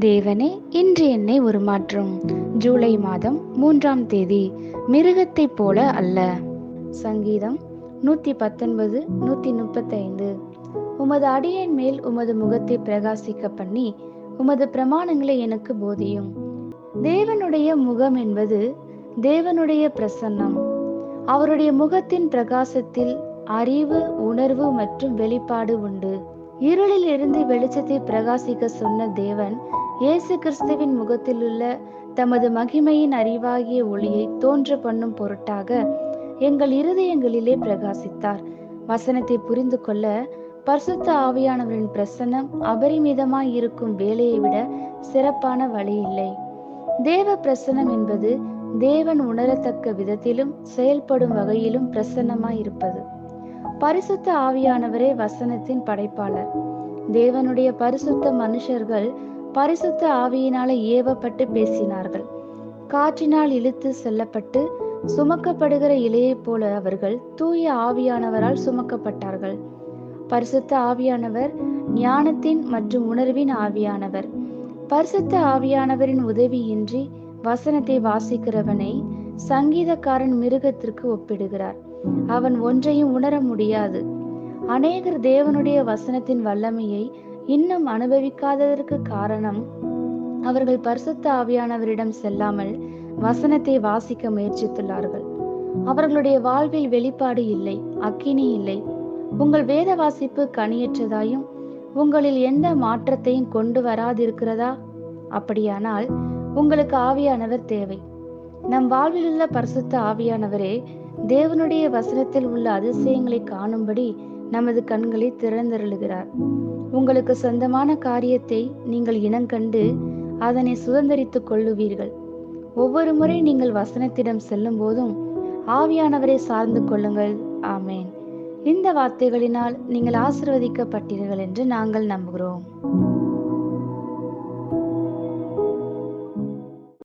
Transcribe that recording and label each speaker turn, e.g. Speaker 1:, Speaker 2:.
Speaker 1: தேவனே, இன்று என்னை உருமாற்றும். ஜூலை மாதம் 3ஆம் தேதி. மிருகத்தைப் போல அல்ல. சங்கீதம் 119 135. உமது அடியேன் மேல் உமது முகத்தை பிரகாசிக்க பண்ணி உமது பிரமாணங்களை எனக்கு போதியும். தேவனுடைய முகம் என்பது தேவனுடைய பிரசன்னம். அவருடைய முகத்தின் பிரகாசத்தில் அறிவு, உணர்வு மற்றும் வெளிப்பாடு உண்டு. இருளில் இருந்து வெளிச்சத்தை பிரகாசிக்க சொன்ன தேவன் இயேசு கிறிஸ்துவின் முகத்தில் உள்ள தமது மகிமையின் அறிவாகிய ஒளியை தோன்ற பண்ணும் பொருட்டாக எங்கள் இருதயங்களிலே பிரகாசித்தார். வசனத்தை புரிந்து கொள்ள பரிசுத்த ஆவியானவரின் பிரசன்னம் அபரிமிதமாய் இருக்கும் வேலையை விட சிறப்பான வழி இல்லை. தேவ பிரசன்னம் என்பது தேவன் உணரத்தக்க விதத்திலும் செயல்படும் வகையிலும் பிரசன்னமாய் இருப்பது. பரிசுத்த ஆவியானவரே வசனத்தின் படைப்பாளர். தேவனுடைய பரிசுத்த மனுஷர்கள் பரிசுத்த ஆவியினால ஏவப்பட்டு பேசினார்கள். காற்றினால் இழுத்து செல்லப்பட்டு சுமக்கப்படுகிற இலையைப் போல அவர்கள் தூய ஆவியானவரால் சுமக்கப்பட்டார்கள். பரிசுத்த ஆவியானவர் ஞானத்தின் மற்றும் உணர்வின் ஆவியானவர். பரிசுத்த ஆவியானவரின் உதவியின்றி வசனத்தை வாசிக்கிறவனை சங்கீதக்காரன் மிருகத்திற்கு ஒப்பிடுகிறார். அவன் ஒன்றையும் உணர முடியாது. அநேகர் தேவனுடைய வசனத்தின் வல்லமையை இன்னும் அனுபவிக்காததற்கு காரணம் அவர்கள் பரிசுத்த ஆவியானவரிடம் செல்லாமல் வசனத்தை வாசிக்க முயற்சித்துள்ளார்கள். அவர்களுடைய வாழ்வில் வெளிப்பாடு இல்லை, அக்கினி இல்லை. உங்கள் வேத வாசிப்பு கனியற்றதாயும் உங்களில் எந்த மாற்றத்தையும் கொண்டு வராதிருக்கிறதா? அப்படியானால் உங்களுக்கு ஆவியானவர் தேவை. நம் வாழ்வில் உள்ள பரிசுத்த ஆவியானவரே தேவனுடைய வசனத்தில் உள்ள அதிசயங்களை காணும்படி நமது கண்களை திறந்தருளுகிறார். உங்களுக்கு சொந்தமான காரியத்தை நீங்கள் இனங்கண்டு அதனை சுதந்திரித்துக் கொள்ளுவீர்கள். ஒவ்வொரு முறை நீங்கள் வசனத்திடம் செல்லும் போதும் ஆவியானவரை சார்ந்து கொள்ளுங்கள். ஆமேன். இந்த வார்த்தைகளினால் நீங்கள் ஆசீர்வதிக்கப்பட்டீர்கள் என்று நாங்கள் நம்புகிறோம்.